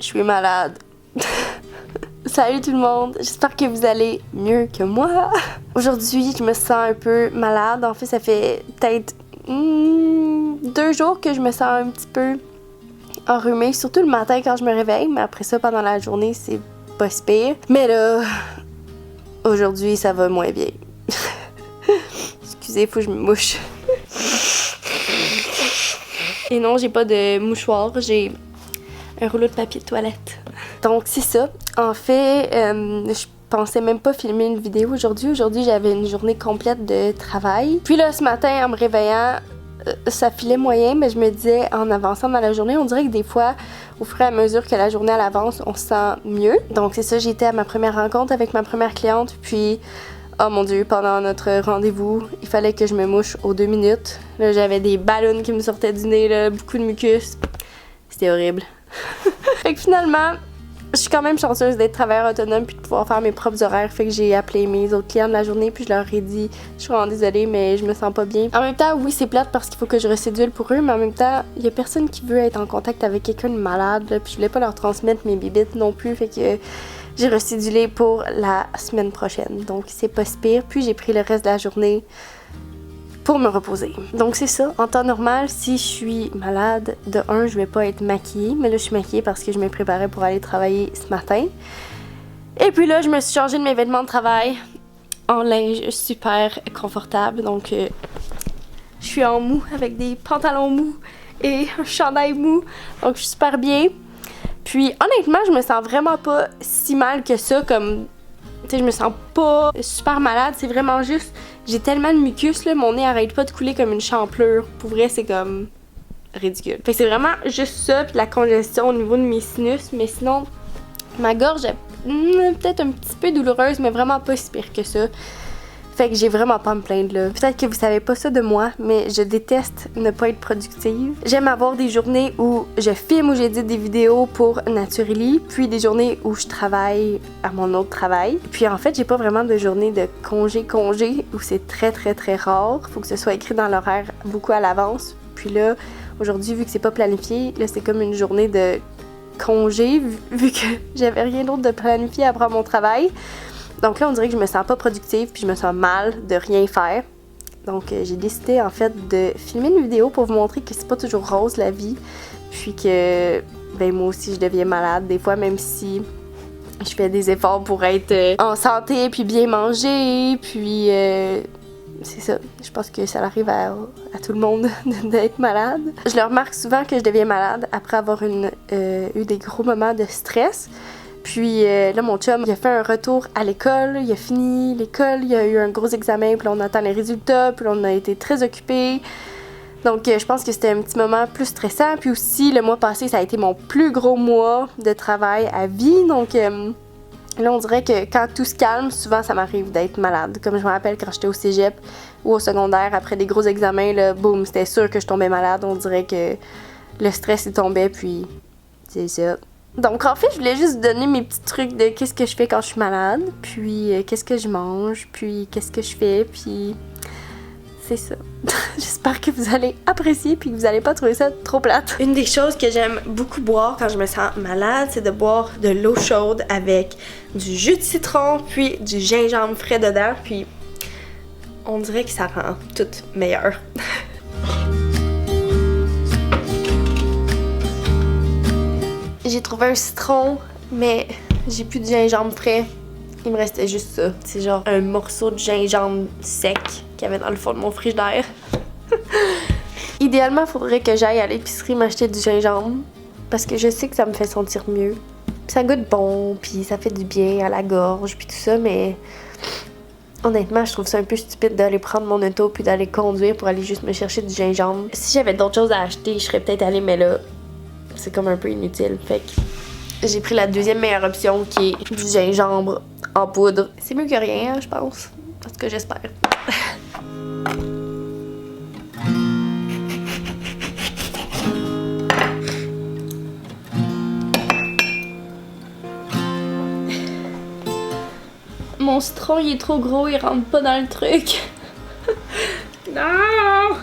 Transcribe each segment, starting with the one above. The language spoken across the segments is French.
je suis malade. Salut tout le monde, j'espère que vous allez mieux que moi. Aujourd'hui, je me sens un peu malade. En fait, ça fait peut-être 2 jours que je me sens un petit peu enrhumée, surtout le matin quand je me réveille, mais après ça, pendant la journée, c'est pas si pire. Mais là, aujourd'hui, ça va moins bien. Excusez, faut que je me mouche. Et non, j'ai pas de mouchoir, j'ai un rouleau de papier de toilette. Donc c'est ça. En fait, je pensais même pas filmer une vidéo aujourd'hui. Aujourd'hui, j'avais une journée complète de travail. Puis là, ce matin, en me réveillant, ça filait moyen, mais je me disais, en avançant dans la journée, on dirait que des fois, au fur et à mesure que la journée elle avance, on se sent mieux. Donc c'est ça, j'étais à ma première rencontre avec ma première cliente, puis oh mon Dieu, pendant notre rendez-vous, il fallait que je me mouche aux 2 minutes. Là, j'avais des ballons qui me sortaient du nez, là, beaucoup de mucus. C'était horrible. Fait que finalement, je suis quand même chanceuse d'être travailleur autonome puis de pouvoir faire mes propres horaires. Fait que j'ai appelé mes autres clients de la journée puis je leur ai dit « Je suis vraiment désolée, mais je me sens pas bien. » En même temps, oui, c'est plate parce qu'il faut que je recédule pour eux, mais en même temps, il y a personne qui veut être en contact avec quelqu'un de malade. Là, puis je voulais pas leur transmettre mes bibites non plus. Fait que j'ai recédulé pour la semaine prochaine. Donc c'est pas si pire. Puis j'ai pris le reste de la journée pour me reposer. Donc c'est ça, en temps normal, si je suis malade, de 1, je vais pas être maquillée, mais là je suis maquillée parce que je me préparais pour aller travailler ce matin. Et puis là, je me suis changée de mes vêtements de travail en linge super confortable, donc je suis en mou avec des pantalons mous et un chandail mou, donc je suis super bien. Puis honnêtement, je me sens vraiment pas si mal que ça, comme tu sais, je me sens pas super malade, c'est vraiment juste, j'ai tellement de mucus, là, mon nez arrête pas de couler comme une champlure. Pour vrai, c'est comme ridicule. Fait que c'est vraiment juste ça, puis la congestion au niveau de mes sinus, mais sinon, ma gorge est peut-être un petit peu douloureuse, mais vraiment pas si pire que ça. Fait que j'ai vraiment pas à me plaindre là. Peut-être que vous savez pas ça de moi, mais je déteste ne pas être productive. J'aime avoir des journées où je filme ou j'édite des vidéos pour Naturally, puis des journées où je travaille à mon autre travail. Puis en fait, j'ai pas vraiment de journée de congé où c'est très rare. Faut que ce soit écrit dans l'horaire beaucoup à l'avance. Puis là, aujourd'hui, vu que c'est pas planifié, là c'est comme une journée de congé vu que j'avais rien d'autre de planifié après mon travail. Donc là, on dirait que je me sens pas productive puis je me sens mal de rien faire. Donc j'ai décidé en fait de filmer une vidéo pour vous montrer que c'est pas toujours rose la vie. Puis que ben moi aussi je deviens malade des fois, même si je fais des efforts pour être en santé puis bien manger. Puis c'est ça, je pense que ça arrive à tout le monde d'être malade. Je le remarque souvent que je deviens malade après avoir eu des gros moments de stress. Puis là, mon chum, il a fait un retour à l'école, il a fini l'école, il a eu un gros examen, puis là, on attend les résultats, puis là, on a été très occupés. Donc, je pense que c'était un petit moment plus stressant. Puis aussi, le mois passé, ça a été mon plus gros mois de travail à vie. Donc, là, on dirait que quand tout se calme, souvent, ça m'arrive d'être malade. Comme je me rappelle quand j'étais au cégep ou au secondaire, après des gros examens, là, boum, c'était sûr que je tombais malade. On dirait que le stress, il tombait, puis c'est ça. Donc en fait, je voulais juste donner mes petits trucs de qu'est-ce que je fais quand je suis malade, puis qu'est-ce que je mange, puis qu'est-ce que je fais, puis c'est ça. J'espère que vous allez apprécier puis que vous allez pas trouver ça trop plate. Une des choses que j'aime beaucoup boire quand je me sens malade, c'est de boire de l'eau chaude avec du jus de citron puis du gingembre frais dedans, puis on dirait que ça rend tout meilleur. J'ai trouvé un citron, mais j'ai plus de gingembre frais. Il me restait juste ça. C'est genre un morceau de gingembre sec qu'il y avait dans le fond de mon frigidaire. Idéalement, il faudrait que j'aille à l'épicerie m'acheter du gingembre parce que je sais que ça me fait sentir mieux. Puis ça goûte bon, puis ça fait du bien à la gorge, puis tout ça, mais honnêtement, je trouve ça un peu stupide d'aller prendre mon auto puis d'aller conduire pour aller juste me chercher du gingembre. Si j'avais d'autres choses à acheter, je serais peut-être allée, mais là, c'est comme un peu inutile. Fait que j'ai pris la deuxième meilleure option qui est du gingembre en poudre. C'est mieux que rien, hein, je pense. En tout cas, j'espère. Mon citron, il est trop gros, il rentre pas dans le truc. Non!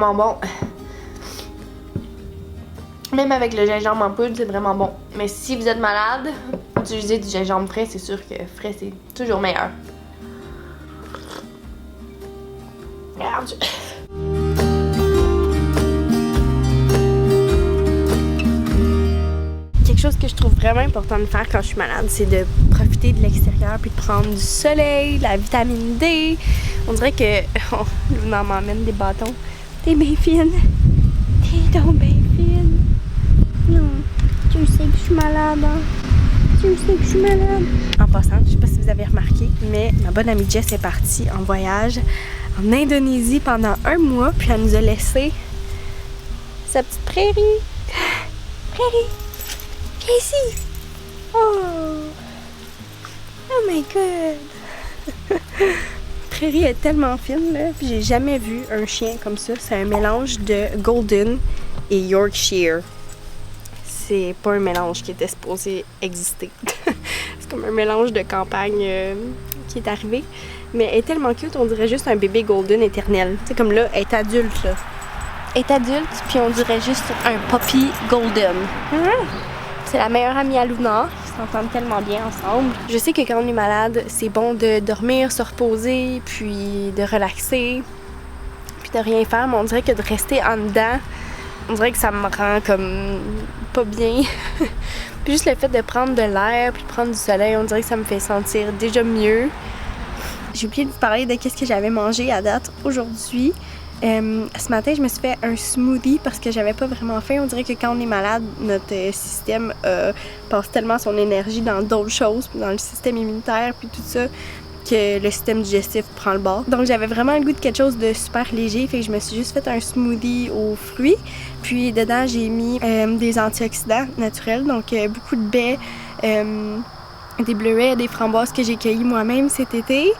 vraiment bon. Même avec le gingembre en poudre, c'est vraiment bon. Mais si vous êtes malade, utilisez du gingembre frais, c'est sûr que frais, c'est toujours meilleur. Regarde. Quelque chose que je trouve vraiment important de faire quand je suis malade, c'est de profiter de l'extérieur puis de prendre du soleil, de la vitamine D. On dirait que Luna m'emmène des bâtons. T'es bien fine. T'es donc bien fine. Non, tu sais que je suis malade. Hein? Tu sais que je suis malade. En passant, je sais pas si vous avez remarqué, mais ma bonne amie Jess est partie en voyage en Indonésie pendant 1 mois, puis elle nous a laissé sa petite prairie. Prairie, viens ici. Oh my god. Prairie est tellement fine, là, puis j'ai jamais vu un chien comme ça. C'est un mélange de Golden et Yorkshire. C'est pas un mélange qui était supposé exister. C'est comme un mélange de campagne qui est arrivé. Mais elle est tellement cute, on dirait juste un bébé Golden éternel. C'est comme là, elle est adulte, là. Elle est adulte, puis on dirait juste un puppy Golden. C'est la meilleure amie à Luna. Ils s'entendent tellement bien ensemble. Je sais que quand on est malade, c'est bon de dormir, se reposer, puis de relaxer, puis de rien faire. Mais on dirait que de rester en dedans, on dirait que ça me rend comme pas bien. Puis juste le fait de prendre de l'air puis de prendre du soleil, on dirait que ça me fait sentir déjà mieux. J'ai oublié de vous parler de qu'est-ce que j'avais mangé à date aujourd'hui. Ce matin, je me suis fait un smoothie parce que j'avais pas vraiment faim. On dirait que quand on est malade, notre système passe tellement son énergie dans d'autres choses, puis dans le système immunitaire, puis tout ça, que le système digestif prend le bord. Donc j'avais vraiment le goût de quelque chose de super léger, fait que je me suis juste fait un smoothie aux fruits. Puis dedans, j'ai mis des antioxydants naturels, donc beaucoup de baies, des bleuets, des framboises que j'ai cueillies moi-même cet été.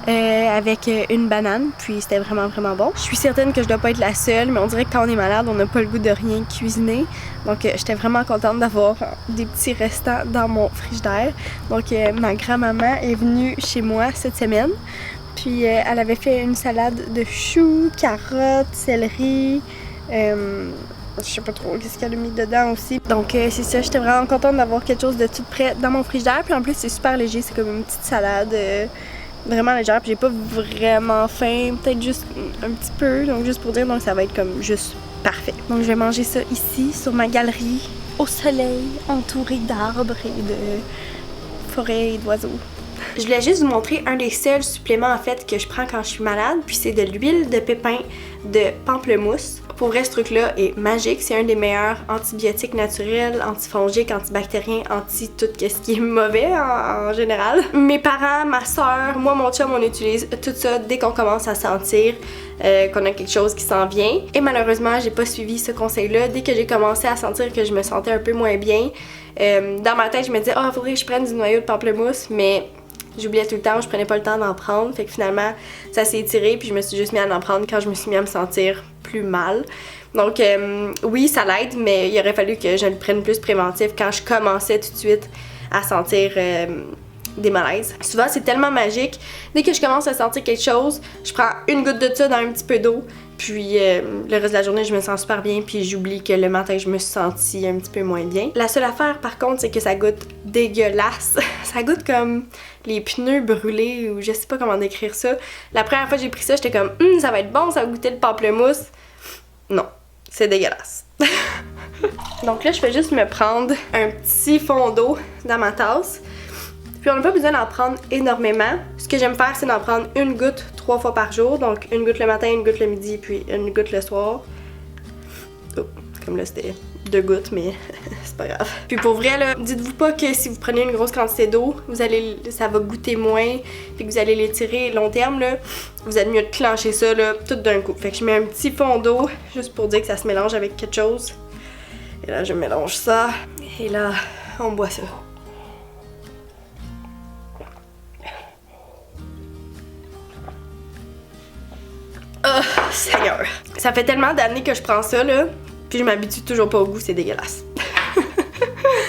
Avec une banane, puis c'était vraiment bon. Je suis certaine que je dois pas être la seule, mais on dirait que quand on est malade, on n'a pas le goût de rien cuisiner. Donc j'étais vraiment contente d'avoir des petits restants dans mon frigidaire. Donc ma grand-maman est venue chez moi cette semaine, puis elle avait fait une salade de choux, carottes, céleri, je sais pas trop qu'est-ce qu'elle a mis dedans aussi. Donc c'est ça, j'étais vraiment contente d'avoir quelque chose de tout prêt dans mon frigidaire. Puis en plus c'est super léger, c'est comme une petite salade vraiment légère, puis j'ai pas vraiment faim, peut-être juste un petit peu, donc juste pour dire, donc ça va être comme juste parfait. Donc je vais manger ça ici, sur ma galerie, au soleil, entourée d'arbres et de forêts et d'oiseaux. Je voulais juste vous montrer un des seuls suppléments en fait que je prends quand je suis malade, puis c'est de l'huile de pépin de pamplemousse. Pour vrai, ce truc-là est magique. C'est un des meilleurs antibiotiques naturels, antifongiques, antibactériens, anti-tout ce qui est mauvais en général. Mes parents, ma soeur, moi, mon chum, on utilise tout ça dès qu'on commence à sentir qu'on a quelque chose qui s'en vient. Et malheureusement, j'ai pas suivi ce conseil-là. Dès que j'ai commencé à sentir que je me sentais un peu moins bien, dans ma tête, je me disais « Ah, faudrait que je prenne du noyau de pamplemousse », mais j'oubliais tout le temps, je prenais pas le temps d'en prendre. Fait que finalement, ça s'est étiré, puis je me suis juste mis à en prendre quand je me suis mis à me sentir plus mal. Donc oui, ça l'aide, mais il aurait fallu que je le prenne plus préventif quand je commençais tout de suite à sentir des malaises. Souvent, c'est tellement magique. Dès que je commence à sentir quelque chose, je prends une goutte de ça dans un petit peu d'eau, puis le reste de la journée, je me sens super bien, puis j'oublie que le matin, je me suis sentie un petit peu moins bien. La seule affaire, par contre, c'est que ça goûte dégueulasse. Ça goûte comme les pneus brûlés, ou je sais pas comment décrire ça. La première fois que j'ai pris ça, j'étais comme ça va être bon, ça va goûter le pamplemousse. Non, c'est dégueulasse. Donc là, je vais juste me prendre un petit fond d'eau dans ma tasse. Puis on n'a pas besoin d'en prendre énormément. Ce que j'aime faire, c'est d'en prendre une goutte 3 fois par jour. Donc une goutte le matin, une goutte le midi, puis une goutte le soir. Oh, comme là, c'était 2 gouttes, mais c'est pas grave. Puis pour vrai, là, dites-vous pas que si vous prenez une grosse quantité d'eau, ça va goûter moins, puis que vous allez l'étirer long terme, là. Vous êtes mieux de clencher ça, là, tout d'un coup. Fait que je mets un petit fond d'eau, juste pour dire que ça se mélange avec quelque chose. Et là, je mélange ça. Et là, on boit ça. Oh, Seigneur! Ça fait tellement d'années que je prends ça, là, puis je m'habitue toujours pas au goût, c'est dégueulasse.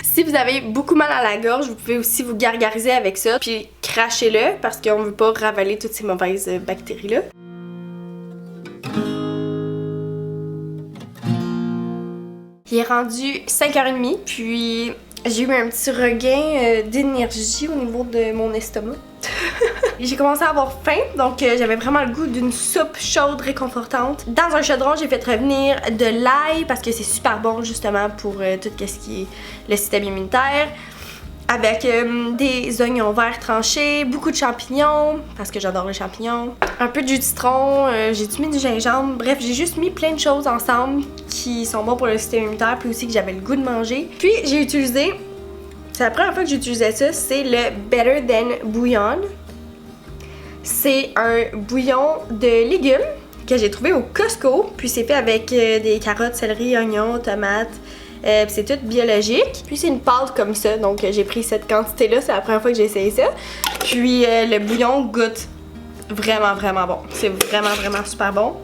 Si vous avez beaucoup mal à la gorge, vous pouvez aussi vous gargariser avec ça, puis crachez-le, parce qu'on veut pas ravaler toutes ces mauvaises bactéries-là. Il est rendu 5h30, puis j'ai eu un petit regain d'énergie au niveau de mon estomac. J'ai commencé à avoir faim, donc j'avais vraiment le goût d'une soupe chaude réconfortante. Dans un chaudron, j'ai fait revenir de l'ail parce que c'est super bon justement pour tout ce qui est le système immunitaire. Avec des oignons verts tranchés, beaucoup de champignons, parce que j'adore les champignons. Un peu de jus de citron, j'ai mis du gingembre. Bref, j'ai juste mis plein de choses ensemble qui sont bons pour le système immunitaire, puis aussi que j'avais le goût de manger. Puis j'ai utilisé, c'est la première fois que j'utilisais ça, c'est le Better Than Bouillon. C'est un bouillon de légumes que j'ai trouvé au Costco, puis c'est fait avec des carottes, céleri, oignons, tomates. C'est tout biologique. Puis c'est une pâte comme ça, donc j'ai pris cette quantité-là, c'est la première fois que j'ai essayé ça. Puis le bouillon goûte vraiment bon. C'est vraiment super bon.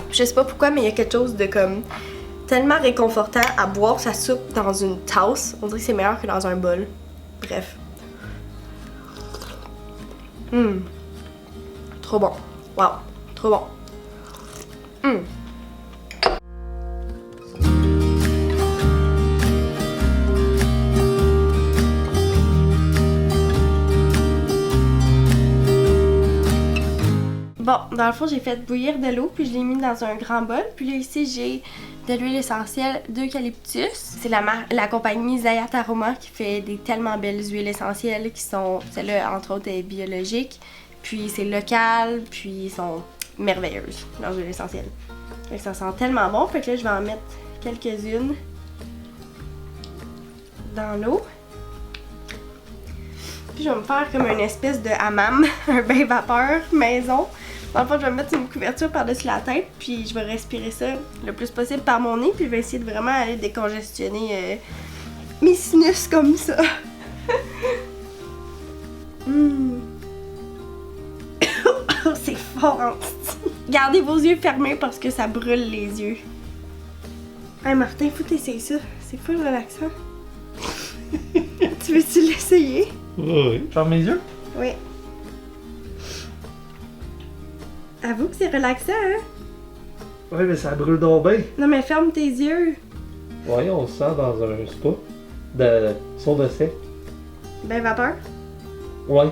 Je sais pas pourquoi, mais il y a quelque chose de comme tellement réconfortant à boire sa soupe dans une tasse. On dirait que c'est meilleur que dans un bol. Bref. Trop bon. Wow, trop bon. Bon, dans le fond, j'ai fait bouillir de l'eau, puis je l'ai mis dans un grand bol. Puis là, ici, j'ai de l'huile essentielle d'eucalyptus. C'est la compagnie Zayat Aroma qui fait des tellement belles huiles essentielles qui sont, celle-là, entre autres, est biologique. Puis c'est local, puis ils sont merveilleuses, leurs huiles essentielles. Et ça sent tellement bon, fait que là, je vais en mettre quelques-unes dans l'eau. Puis je vais me faire comme une espèce de hammam, un bain vapeur maison. Dans le fond, je vais mettre une couverture par-dessus la tête, puis je vais respirer ça le plus possible par mon nez, puis je vais essayer de vraiment aller décongestionner mes sinus comme ça. C'est fort en petit. Gardez vos yeux fermés parce que ça brûle les yeux. Hey Martin, faut t'essayer ça. C'est full relaxant. Tu veux-tu l'essayer? Oui. Ferme mes yeux? Oui. Avoue que c'est relaxant, hein? Oui, mais ça brûle donc bien. Non, mais ferme tes yeux. Oui, on se sent dans un spa de son de sec. Ben vapeur. Ouais.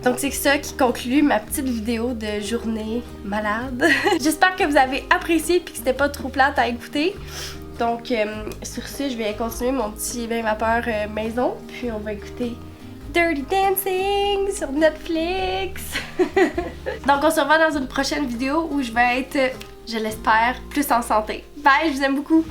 Donc c'est ça qui conclut ma petite vidéo de journée malade. J'espère que vous avez apprécié et que c'était pas trop plate à écouter. Donc sur ce, je vais continuer mon petit bain vapeur maison, puis on va écouter Dirty Dancing sur Netflix. Donc on se revoit dans une prochaine vidéo où je vais être, je l'espère, plus en santé. Bye, je vous aime beaucoup.